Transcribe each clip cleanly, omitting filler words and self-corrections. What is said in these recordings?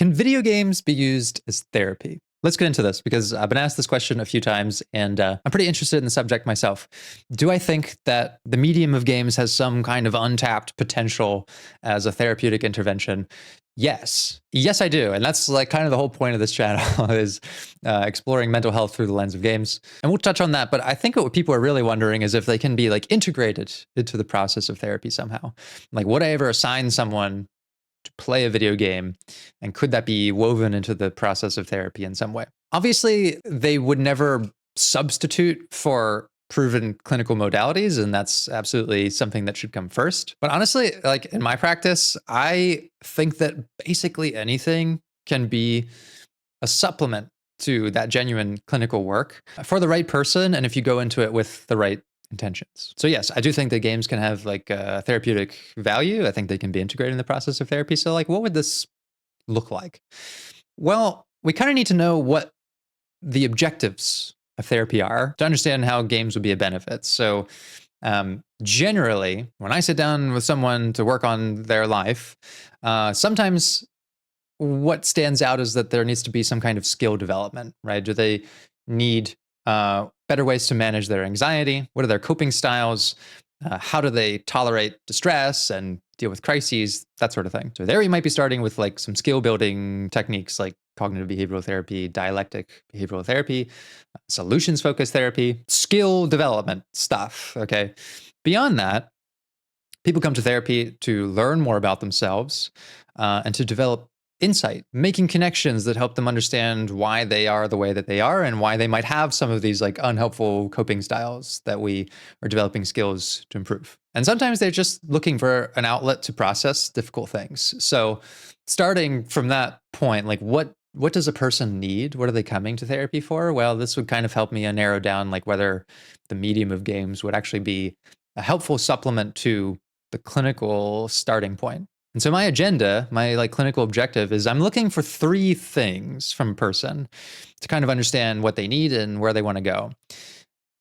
Can video games be used as therapy? Let's get into this because I've been asked this question a few times and I'm pretty interested in the subject myself. Do I think that the medium of games has some kind of untapped potential as a therapeutic intervention? Yes. Yes, I do. And that's like kind of the whole point of this channel is exploring mental health through the lens of games. And we'll touch on that. But I think what people are really wondering is if they can be like integrated into the process of therapy somehow. Like, would I ever assign someone to play a video game? And could that be woven into the process of therapy in some way? Obviously, they would never substitute for proven clinical modalities, and that's absolutely something that should come first. But honestly, like in my practice, I think that basically anything can be a supplement to that genuine clinical work for the right person, and if you go into it with the right intentions. So yes, I do think that games can have like a therapeutic value. I think they can be integrated in the process of therapy. So like, what would this look like? Well, we kind of need to know what the objectives of therapy are to understand how games would be a benefit. So generally, when I sit down with someone to work on their life, sometimes what stands out is that there needs to be some kind of skill development, right? Do they need better ways to manage their anxiety? What are their coping styles? How do they tolerate distress and deal with crises? That sort of thing. So there you might be starting with like some skill building techniques like cognitive behavioral therapy, dialectic behavioral therapy, solutions focused therapy, skill development stuff. Okay. Beyond that, people come to therapy to learn more about themselves and to develop insight, making connections that help them understand why they are the way that they are and why they might have some of these like unhelpful coping styles that we are developing skills to improve. And sometimes they're just looking for an outlet to process difficult things. So starting from that point, like what does a person need? What are they coming to therapy for? Well, this would kind of help me narrow down like whether the medium of games would actually be a helpful supplement to the clinical starting point. And so my agenda, my like clinical objective is I'm looking for three things from a person to kind of understand what they need and where they want to go.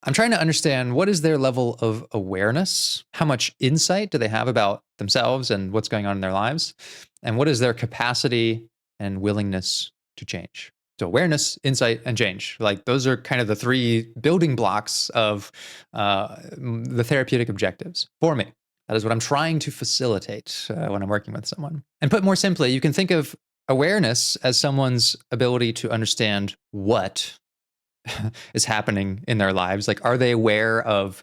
I'm trying to understand what is their level of awareness? How much insight do they have about themselves and what's going on in their lives? And what is their capacity and willingness to change? So awareness, insight, and change. Like those are kind of the three building blocks of the therapeutic objectives for me. That is what I'm trying to facilitate when I'm working with someone. And put more simply, you can think of awareness as someone's ability to understand what is happening in their lives. Like, are they aware of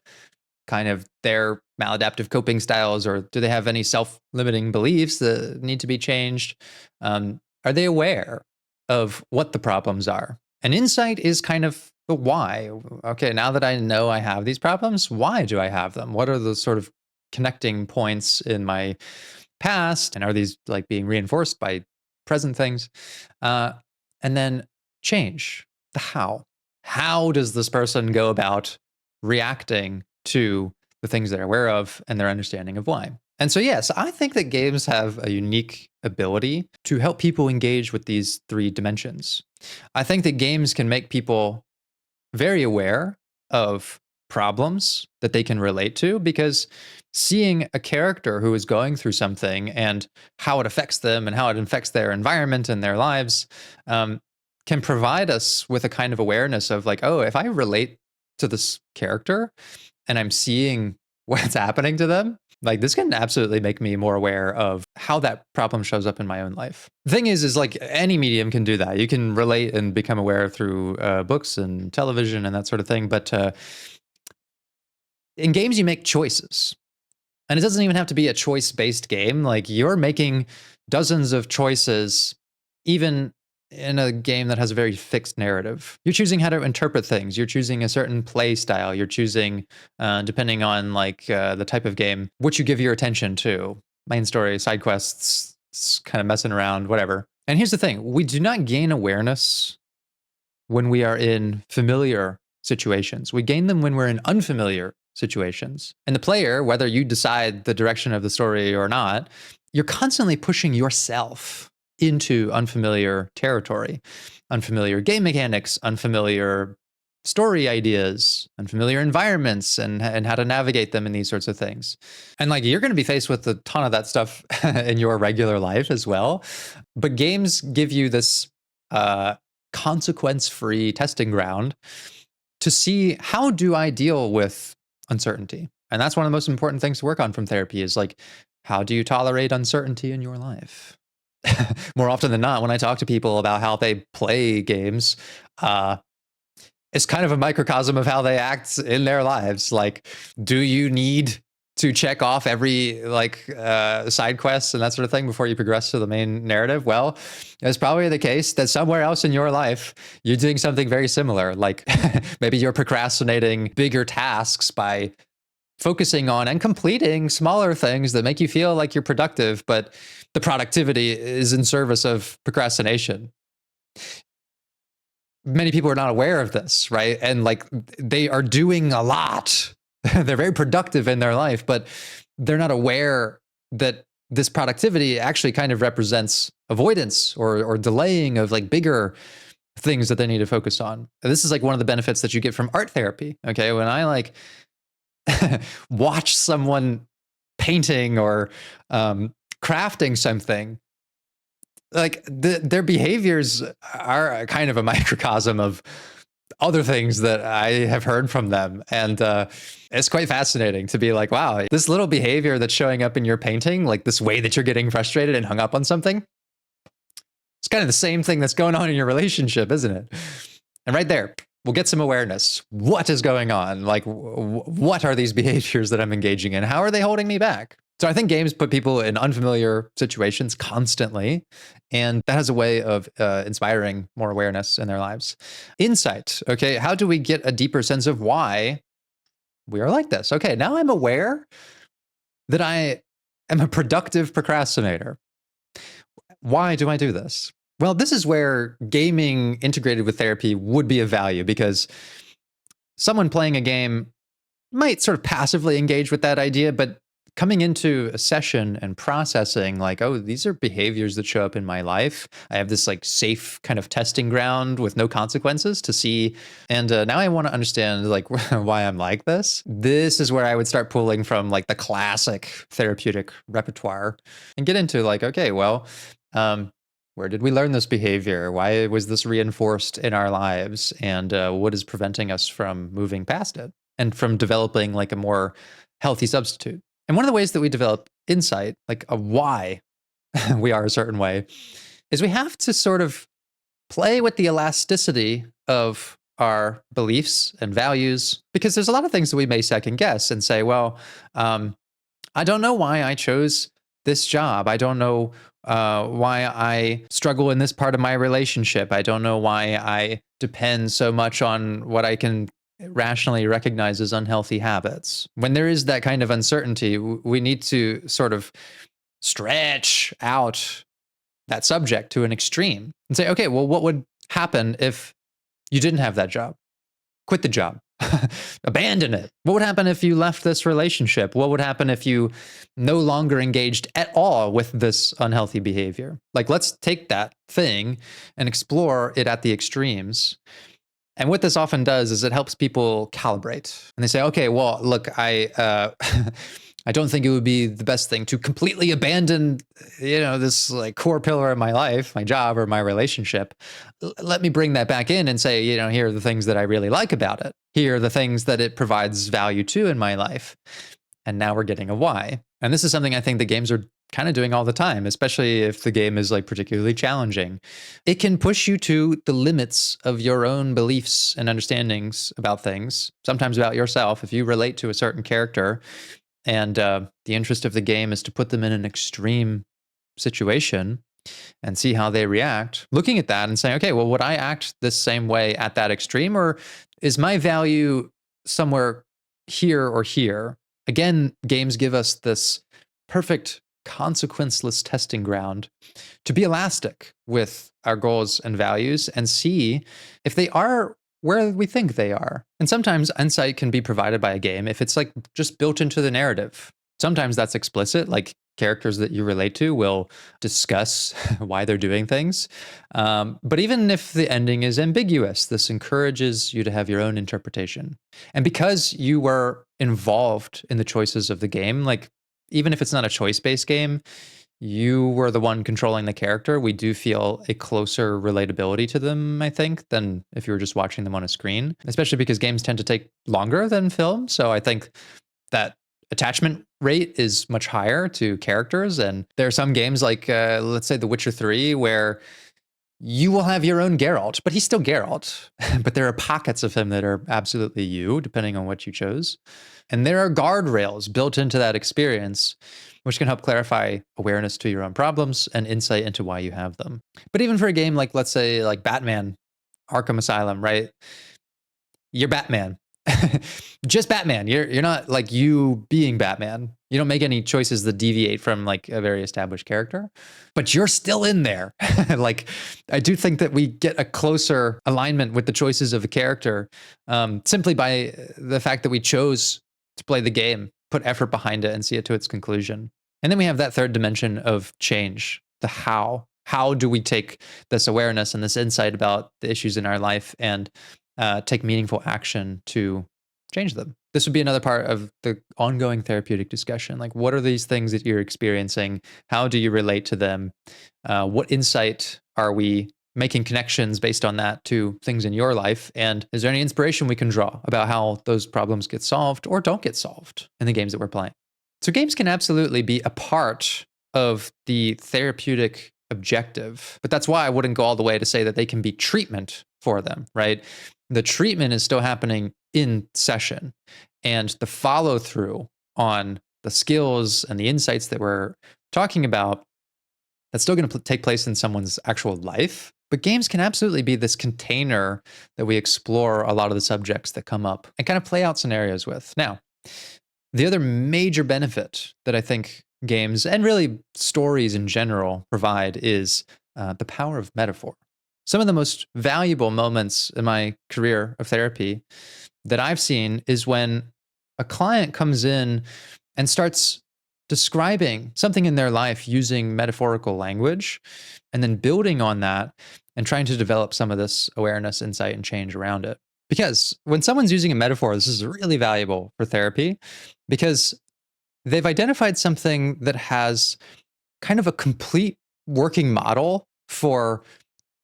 kind of their maladaptive coping styles, or do they have any self-limiting beliefs that need to be changed? Are they aware of what the problems are? And insight is kind of the why. Okay, now that I know I have these problems, why do I have them? What are the sort of connecting points in my past? And are these like being reinforced by present things? And then change, the how. How does this person go about reacting to the things they're aware of and their understanding of why? And so, yes, I think that games have a unique ability to help people engage with these three dimensions. I think that games can make people very aware of problems that they can relate to, because seeing a character who is going through something and how it affects them and how it affects their environment and their lives can provide us with a kind of awareness of like, oh, if I relate to this character and I'm seeing what's happening to them, like this can absolutely make me more aware of how that problem shows up in my own life. The thing is like any medium can do that. You can relate and become aware through books and television and that sort of thing. But in games, you make choices. And it doesn't even have to be a choice-based game. Like you're making dozens of choices, even in a game that has a very fixed narrative. You're choosing how to interpret things. You're choosing a certain play style. You're choosing, depending on like the type of game, what you give your attention to. Main story, side quests, kind of messing around, whatever. And here's the thing. We do not gain awareness when we are in familiar situations. We gain them when we're in unfamiliar situations. And the player, whether you decide the direction of the story or not, you're constantly pushing yourself into unfamiliar territory, unfamiliar game mechanics, unfamiliar story ideas, unfamiliar environments, and how to navigate them in these sorts of things. And like you're going to be faced with a ton of that stuff in your regular life as well. But games give you this consequence-free testing ground to see, how do I deal with uncertainty? And that's one of the most important things to work on from therapy, is like, how do you tolerate uncertainty in your life? More often than not, when I talk to people about how they play games, it's kind of a microcosm of how they act in their lives. Like, do you need to check off every side quests and that sort of thing before you progress to the main narrative? Well, it's probably the case that somewhere else in your life, you're doing something very similar. Like maybe you're procrastinating bigger tasks by focusing on and completing smaller things that make you feel like you're productive, but the productivity is in service of procrastination. Many people are not aware of this, right? And like they are doing a lot. They're very productive in their life, but they're not aware that this productivity actually kind of represents avoidance or delaying of like bigger things that they need to focus on. And this is like one of the benefits that you get from art therapy. Okay. When I like watch someone painting or crafting something, like their behaviors are kind of a microcosm of other things that I have heard from them. And it's quite fascinating to be like, wow, this little behavior that's showing up in your painting, like this way that you're getting frustrated and hung up on something, it's kind of the same thing that's going on in your relationship, isn't it? And right there, we'll get some awareness. What is going on? Like, what are these behaviors that I'm engaging in? How are they holding me back? So I think games put people in unfamiliar situations constantly, and that has a way of inspiring more awareness in their lives. Insight, okay, how do we get a deeper sense of why we are like this? Okay, now I'm aware that I am a productive procrastinator. Why do I do this? Well, this is where gaming integrated with therapy would be of value, because someone playing a game might sort of passively engage with that idea, but coming into a session and processing like, oh, these are behaviors that show up in my life. I have this like safe kind of testing ground with no consequences to see. And now I want to understand like why I'm like this. This is where I would start pulling from like the classic therapeutic repertoire and get into like, okay, well, where did we learn this behavior? Why was this reinforced in our lives? And what is preventing us from moving past it and from developing like a more healthy substitute? And one of the ways that we develop insight, like a why we are a certain way, is we have to sort of play with the elasticity of our beliefs and values, because there's a lot of things that we may second guess and say, well, I don't know why I chose this job. I don't know why I struggle in this part of my relationship. I don't know why I depend so much on what I can rationally recognize as unhealthy habits. When there is that kind of uncertainty, we need to sort of stretch out that subject to an extreme and say, okay, well, what would happen if you didn't have that job? Quit the job. Abandon it. What would happen if you left this relationship? What would happen if you no longer engaged at all with this unhealthy behavior? Like, let's take that thing and explore it at the extremes. And what this often does is it helps people calibrate. And they say, okay, well, look, I I don't think it would be the best thing to completely abandon, this like core pillar of my life, my job or my relationship. Let me bring that back in and say, here are the things that I really like about it. Here are the things that it provides value to in my life. And now we're getting a why. And this is something I think the games are kind of doing all the time, especially if the game is like particularly challenging. It can push you to the limits of your own beliefs and understandings about things, sometimes about yourself. If you relate to a certain character and the interest of the game is to put them in an extreme situation and see how they react, looking at that and saying, okay, well, would I act the same way at that extreme, or is my value somewhere here or here? Again, games give us this perfect consequenceless testing ground to be elastic with our goals and values and see if they are where we think they are. And sometimes insight can be provided by a game if it's like just built into the narrative. Sometimes that's explicit, like characters that you relate to will discuss why they're doing things. But even if the ending is ambiguous, this encourages you to have your own interpretation. And because you were involved in the choices of the game, like even if it's not a choice-based game, you were the one controlling the character. We do feel a closer relatability to them, I think, than if you were just watching them on a screen, especially because games tend to take longer than film. So I think that attachment rate is much higher to characters. And there are some games like, let's say, The Witcher 3, where you will have your own Geralt, but he's still Geralt. But there are pockets of him that are absolutely you, depending on what you chose. And there are guardrails built into that experience, which can help clarify awareness to your own problems and insight into why you have them. But even for a game like, let's say, like Batman Arkham Asylum, right? You're Batman. Just Batman. You're not like you being Batman. You don't make any choices that deviate from like a very established character, but you're still in there. Like, I do think that we get a closer alignment with the choices of a character simply by the fact that we chose to play the game, put effort behind it, and see it to its conclusion. And then we have that third dimension of change, the how. How do we take this awareness and this insight about the issues in our life and take meaningful action to change them? This would be another part of the ongoing therapeutic discussion. Like, what are these things that you're experiencing? How do you relate to them? What insight are we making connections based on that to things in your life? And is there any inspiration we can draw about how those problems get solved or don't get solved in the games that we're playing? So games can absolutely be a part of the therapeutic objective, but that's why I wouldn't go all the way to say that they can be treatment for them, right? The treatment is still happening in session, and the follow through on the skills and the insights that we're talking about, that's still going to take place in someone's actual life. But games can absolutely be this container that we explore a lot of the subjects that come up and kind of play out scenarios with. Now, the other major benefit that I think games and really stories in general provide is the power of metaphor. Some of the most valuable moments in my career of therapy that I've seen is when a client comes in and starts describing something in their life using metaphorical language and then building on that and trying to develop some of this awareness, insight, and change around it. Because when someone's using a metaphor, this is really valuable for therapy because they've identified something that has kind of a complete working model for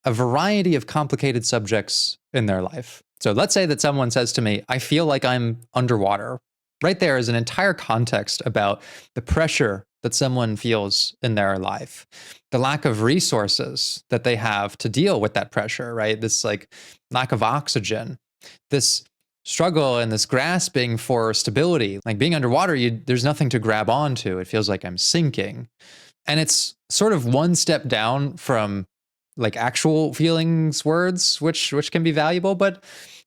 a variety of complicated subjects in their life. So let's say that someone says to me, I feel like I'm underwater. Right there is an entire context about the pressure that someone feels in their life, the lack of resources that they have to deal with that pressure, right? This like lack of oxygen, this struggle and this grasping for stability. Like being underwater, there's nothing to grab onto. It feels like I'm sinking. And it's sort of one step down from like actual feelings words, which can be valuable, but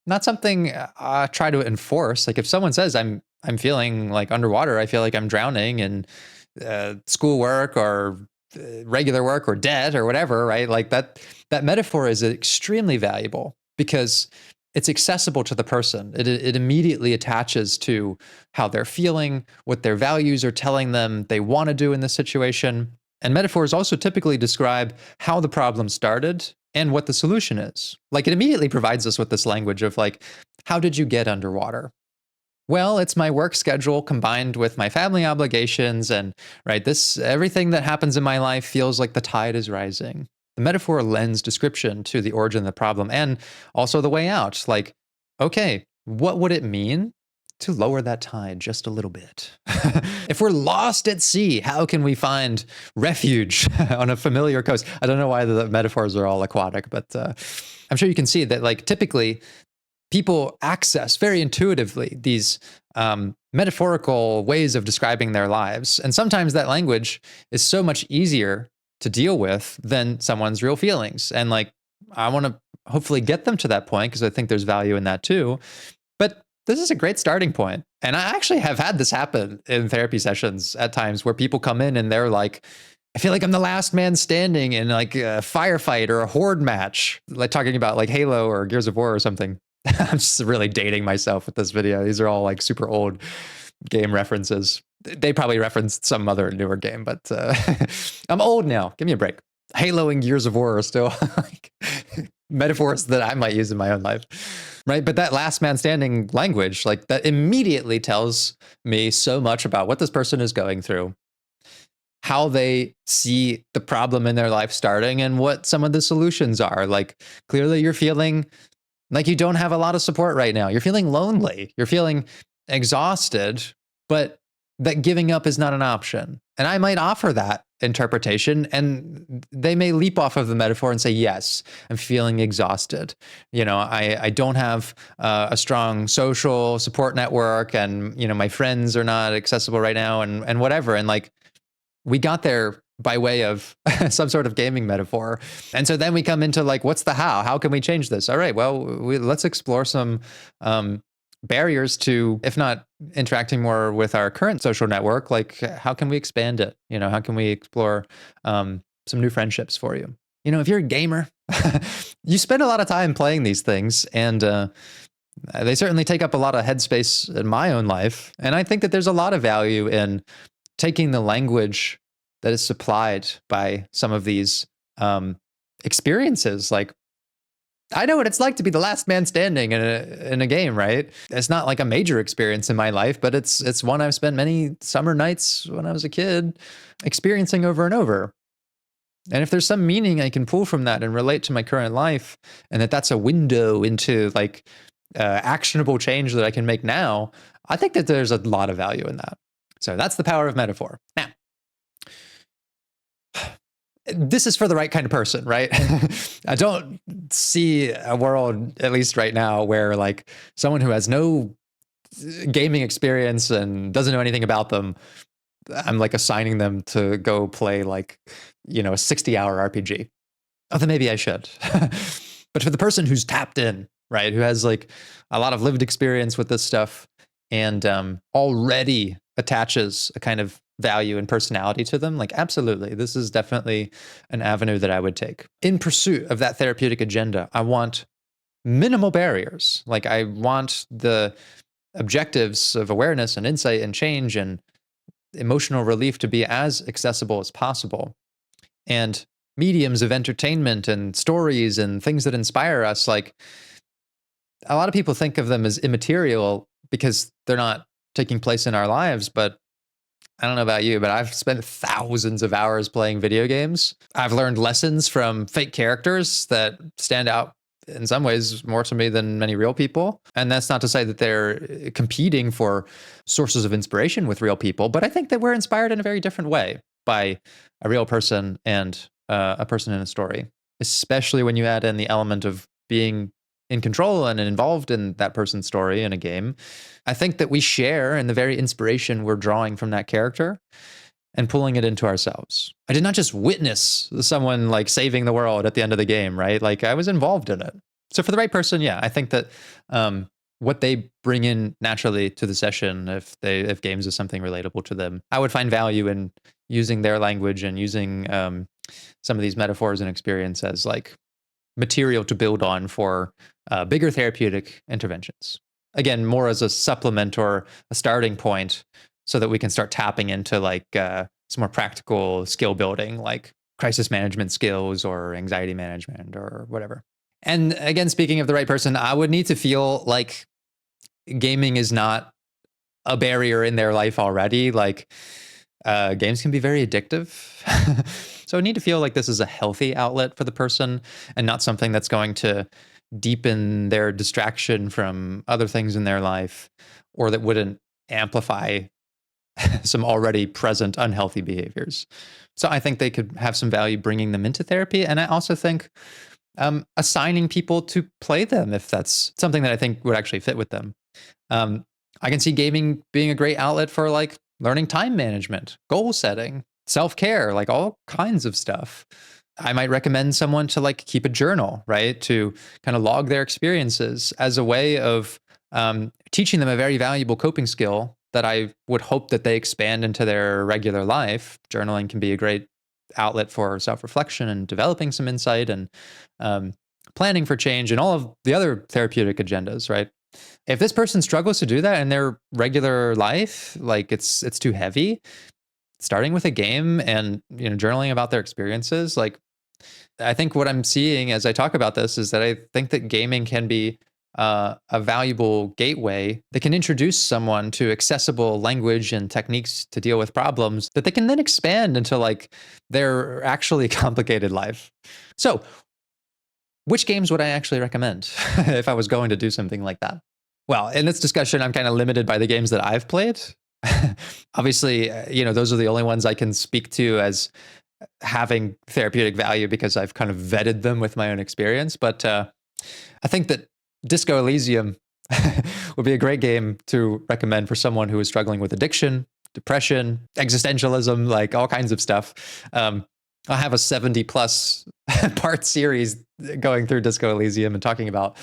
not something I try to enforce. Like if someone says I'm feeling like underwater, I feel like I'm drowning in schoolwork or regular work or debt or whatever, right? Like that metaphor is extremely valuable because it's accessible to the person. It immediately attaches to how they're feeling, what their values are telling them they want to do in this situation. And metaphors also typically describe how the problem started and what the solution is. Like it immediately provides us with this language of like, how did you get underwater? Well, it's my work schedule combined with my family obligations and right, everything that happens in my life feels like the tide is rising. The metaphor lends description to the origin of the problem and also the way out. Like, okay, what would it mean to lower that tide just a little bit? If we're lost at sea, how can we find refuge on a familiar coast? I don't know why the metaphors are all aquatic, but I'm sure you can see that like typically people access very intuitively these metaphorical ways of describing their lives. And sometimes that language is so much easier to deal with than someone's real feelings. And like, I want to hopefully get them to that point because I think there's value in that too. But this is a great starting point. And I actually have had this happen in therapy sessions at times where people come in and they're like, I feel like I'm the last man standing in like a firefight or a horde match, like talking about like Halo or Gears of War or something. I'm just really dating myself with this video. These are all like super old. game references. They probably referenced some other newer game, but I'm old now. Give me a break. Halo and Gears of War are still like metaphors that I might use in my own life. Right. But that last man standing language, like that immediately tells me so much about what this person is going through, how they see the problem in their life starting, and what some of the solutions are. Like, clearly you're feeling like you don't have a lot of support right now. You're feeling lonely. You're feeling exhausted, but that giving up is not an option. And I might offer that interpretation, and they may leap off of the metaphor and say, yes, I'm feeling exhausted. I don't have a strong social support network, and, my friends are not accessible right now, and whatever. And like, we got there by way of some sort of gaming metaphor. And so then we come into like, what's the how? How can we change this? All right, well, let's explore some barriers to, if not interacting more with our current social network, like how can we expand it? How can we explore some new friendships for you? If you're a gamer, you spend a lot of time playing these things, and they certainly take up a lot of headspace in my own life. And I think that there's a lot of value in taking the language that is supplied by some of these experiences. Like, I know what it's like to be the last man standing in a game, right? It's not like a major experience in my life, but it's one I've spent many summer nights when I was a kid experiencing over and over. And if there's some meaning I can pull from that and relate to my current life, and that's a window into like actionable change that I can make now, I think that there's a lot of value in that. So that's the power of metaphor. Now, this is for the right kind of person, right? I don't see a world, at least right now, where like someone who has no gaming experience and doesn't know anything about them, I'm like assigning them to go play like, a 60-hour RPG. Although maybe I should. But for the person who's tapped in, right, who has like a lot of lived experience with this stuff, and already attaches a kind of value and personality to them, like, absolutely, this is definitely an avenue that I would take. In pursuit of that therapeutic agenda, I want minimal barriers. Like, I want the objectives of awareness and insight and change and emotional relief to be as accessible as possible. And mediums of entertainment and stories and things that inspire us, like, a lot of people think of them as immaterial because they're not taking place in our lives. But I don't know about you, but I've spent thousands of hours playing video games. I've learned lessons from fake characters that stand out in some ways more to me than many real people. And that's not to say that they're competing for sources of inspiration with real people, but I think that we're inspired in a very different way by a real person and a person in a story, especially when you add in the element of being in control and involved in that person's story in a game. I think that we share in the very inspiration we're drawing from that character and pulling it into ourselves. I did not just witness someone like saving the world at the end of the game, right? Like, I was involved in it. So for the right person, yeah, I think that what they bring in naturally to the session, if games is something relatable to them, I would find value in using their language and using some of these metaphors and experience as like material to build on for bigger therapeutic interventions. Again, more as a supplement or a starting point so that we can start tapping into like some more practical skill building, like crisis management skills or anxiety management or whatever. And again, speaking of the right person, I would need to feel like gaming is not a barrier in their life already. Like, games can be very addictive. So I need to feel like this is a healthy outlet for the person and not something that's going to deepen their distraction from other things in their life, or that wouldn't amplify some already present unhealthy behaviors. So I think they could have some value bringing them into therapy. And I also think assigning people to play them, if that's something that I think would actually fit with them. I can see gaming being a great outlet for like learning time management, goal setting, self-care, like all kinds of stuff. I might recommend someone to like keep a journal, right? To kind of log their experiences as a way of teaching them a very valuable coping skill that I would hope that they expand into their regular life. Journaling can be a great outlet for self-reflection and developing some insight and planning for change and all of the other therapeutic agendas, right? If this person struggles to do that in their regular life, like it's too heavy, starting with a game and journaling about their experiences, like I think what I'm seeing as I talk about this is that I think that gaming can be a valuable gateway that can introduce someone to accessible language and techniques to deal with problems that they can then expand into like their actually complicated life. So, which games would I actually recommend if I was going to do something like that? Well, in this discussion, I'm kind of limited by the games that I've played. Obviously, those are the only ones I can speak to as having therapeutic value because I've kind of vetted them with my own experience. But I think that Disco Elysium would be a great game to recommend for someone who is struggling with addiction, depression, existentialism, like all kinds of stuff. I have a 70 plus part series going through Disco Elysium and talking about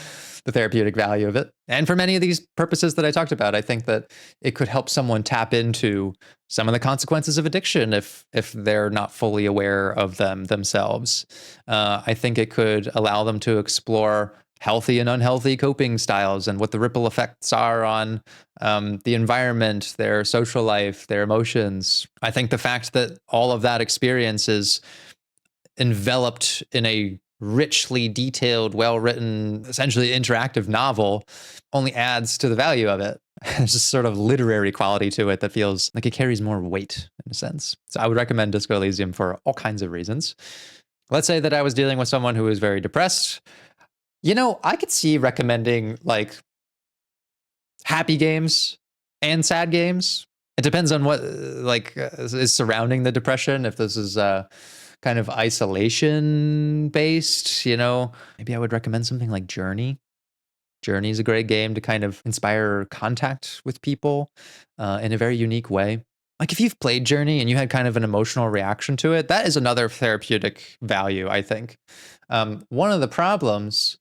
the therapeutic value of it. And for many of these purposes that I talked about, I think that it could help someone tap into some of the consequences of addiction if they're not fully aware of them themselves. I think it could allow them to explore healthy and unhealthy coping styles and what the ripple effects are on the environment, their social life, their emotions. I think the fact that all of that experience is enveloped in a richly detailed, well-written, essentially interactive novel only adds to the value of it. There's this sort of literary quality to it that feels like it carries more weight in a sense. So I would recommend Disco Elysium for all kinds of reasons. Let's say that I was dealing with someone who was very depressed. I could see recommending like happy games and sad games. It depends on what is surrounding the depression. If this is kind of isolation based, maybe I would recommend something like Journey. Journey is a great game to kind of inspire contact with people in a very unique way. Like if you've played Journey and you had kind of an emotional reaction to it, that is another therapeutic value, I think. One of the problems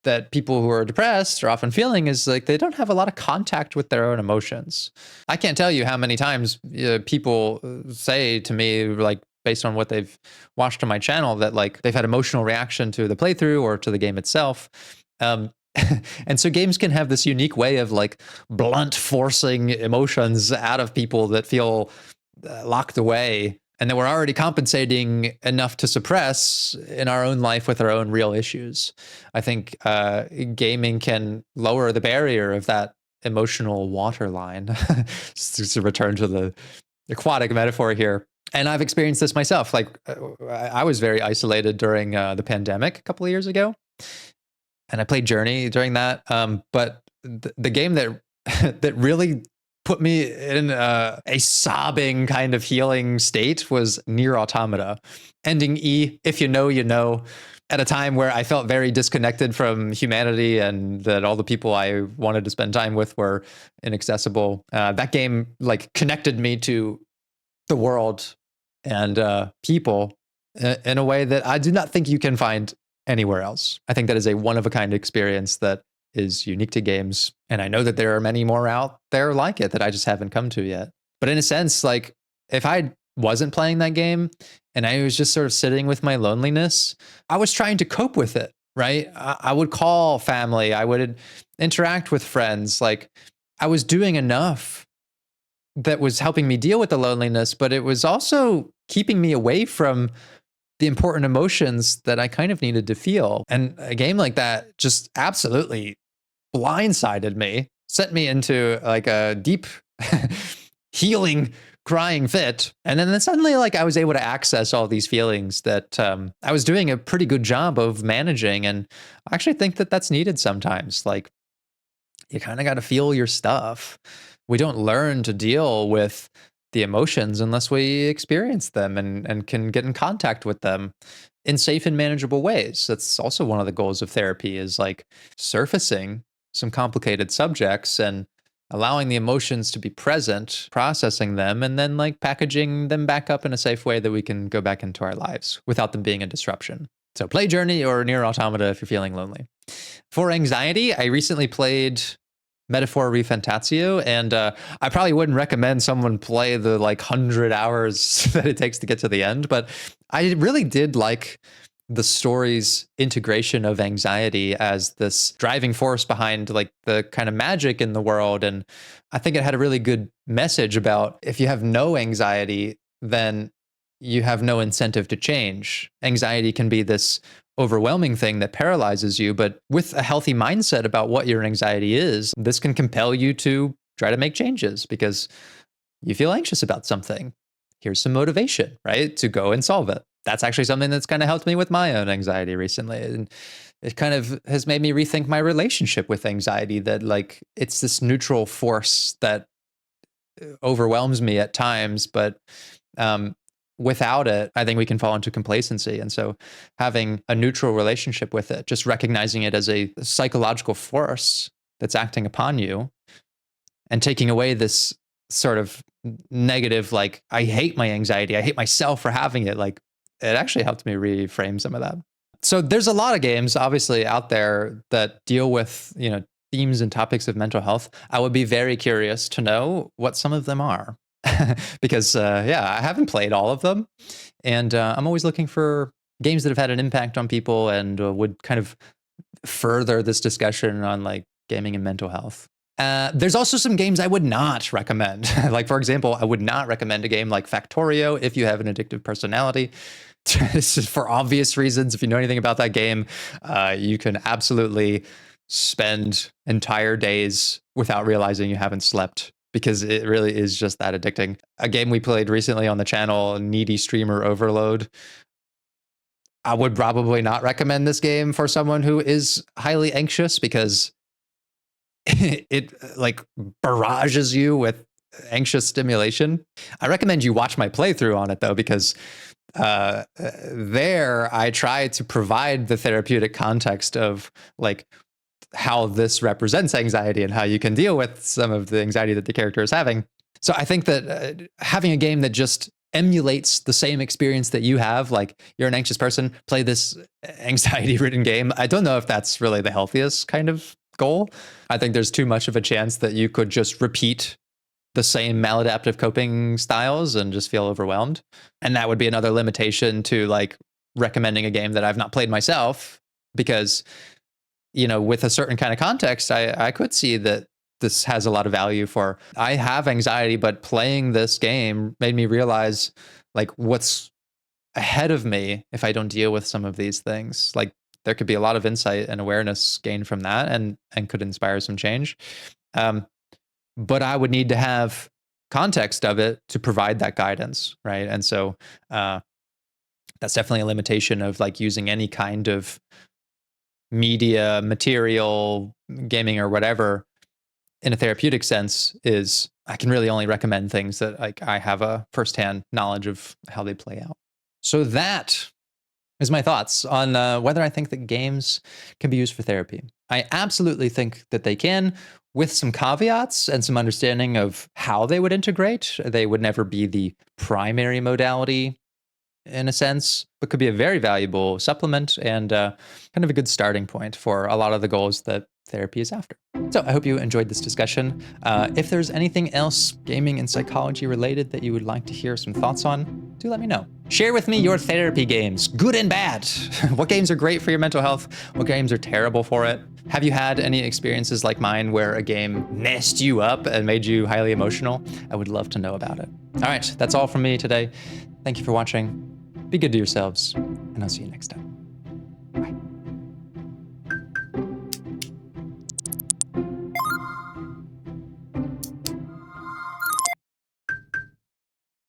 that people who are depressed are often feeling is like they don't have a lot of contact with their own emotions. I can't tell you how many times people say to me, like, based on what they've watched on my channel, that like they've had emotional reaction to the playthrough or to the game itself. And so games can have this unique way of like blunt forcing emotions out of people that feel locked away and that we're already compensating enough to suppress in our own life with our own real issues. I think gaming can lower the barrier of that emotional waterline, to return to the aquatic metaphor here. And I've experienced this myself. Like I was very isolated during the pandemic a couple of years ago. And I played Journey during that. But the game that that really put me in a sobbing kind of healing state was Nier Automata. Ending E, if you know, you know, at a time where I felt very disconnected from humanity and that all the people I wanted to spend time with were inaccessible. That game like connected me to the world and people in a way that I do not think you can find anywhere else. I think that is a one-of-a-kind experience that is unique to games. And I know that there are many more out there like it that I just haven't come to yet. But in a sense, like if I wasn't playing that game and I was just sort of sitting with my loneliness, I was trying to cope with it, right? I would call family, I would interact with friends. Like I was doing enough that was helping me deal with the loneliness, but it was also keeping me away from the important emotions that I kind of needed to feel. And a game like that just absolutely blindsided me, sent me into like a deep healing crying fit. And then suddenly like I was able to access all these feelings that I was doing a pretty good job of managing. And I actually think that that's needed sometimes. Like you kind of got to feel your stuff. We don't learn to deal with the emotions unless we experience them and can get in contact with them in safe and manageable ways. That's also one of the goals of therapy, is like surfacing some complicated subjects and allowing the emotions to be present, processing them, and then like packaging them back up in a safe way that we can go back into our lives without them being a disruption. So play Journey or Nier Automata if you're feeling lonely. For anxiety, I recently played Metaphor Refantatio, and I probably wouldn't recommend someone play the like 100 hours that it takes to get to the end, but I really did like the story's integration of anxiety as this driving force behind like the kind of magic in the world. And I think it had a really good message about if you have no anxiety, then you have no incentive to change. Anxiety can be this overwhelming thing that paralyzes you, but with a healthy mindset about what your anxiety is, this can compel you to try to make changes because you feel anxious about something. Here's some motivation, right? To go and solve it. That's actually something that's kind of helped me with my own anxiety recently. And it kind of has made me rethink my relationship with anxiety, that like it's this neutral force that overwhelms me at times, but without it, I think we can fall into complacency. And so having a neutral relationship with it, just recognizing it as a psychological force that's acting upon you and taking away this sort of negative, like, I hate my anxiety, I hate myself for having it, like, it actually helped me reframe some of that. So there's a lot of games obviously out there that deal with, themes and topics of mental health. I would be very curious to know what some of them are. Because I haven't played all of them, and I'm always looking for games that have had an impact on people and would kind of further this discussion on like gaming and mental health. There's also some games I would not recommend. Like, for example, I would not recommend a game like Factorio if you have an addictive personality. This is for obvious reasons. If you know anything about that game, you can absolutely spend entire days without realizing you haven't slept, because it really is just that addicting. A game we played recently on the channel, Needy Streamer Overload. I would probably not recommend this game for someone who is highly anxious, because it like barrages you with anxious stimulation. I recommend you watch my playthrough on it though, because there I try to provide the therapeutic context of like how this represents anxiety and how you can deal with some of the anxiety that the character is having. So I think that having a game that just emulates the same experience that you have, like you're an anxious person, play this anxiety-ridden game. I don't know if that's really the healthiest kind of goal. I think there's too much of a chance that you could just repeat the same maladaptive coping styles and just feel overwhelmed. And that would be another limitation to like recommending a game that I've not played myself, because with a certain kind of context, I could see that this has a lot of value for, I have anxiety, but playing this game made me realize like what's ahead of me if I don't deal with some of these things. Like there could be a lot of insight and awareness gained from that, and could inspire some change. But I would need to have context of it to provide that guidance, right? And so that's definitely a limitation of like using any kind of media, material, gaming, or whatever in a therapeutic sense, is I can really only recommend things that like I have a firsthand knowledge of how they play out. So that is my thoughts on whether I think that games can be used for therapy. I absolutely think that they can, with some caveats and some understanding of how they would integrate. They would never be the primary modality in a sense, but could be a very valuable supplement and kind of a good starting point for a lot of the goals that therapy is after. So I hope you enjoyed this discussion. If there's anything else gaming and psychology related that you would like to hear some thoughts on, do let me know. Share with me your therapy games, good and bad. What games are great for your mental health? What games are terrible for it? Have you had any experiences like mine where a game messed you up and made you highly emotional? I would love to know about it. All right, that's all from me today. Thank you for watching. Be good to yourselves, and I'll see you next time.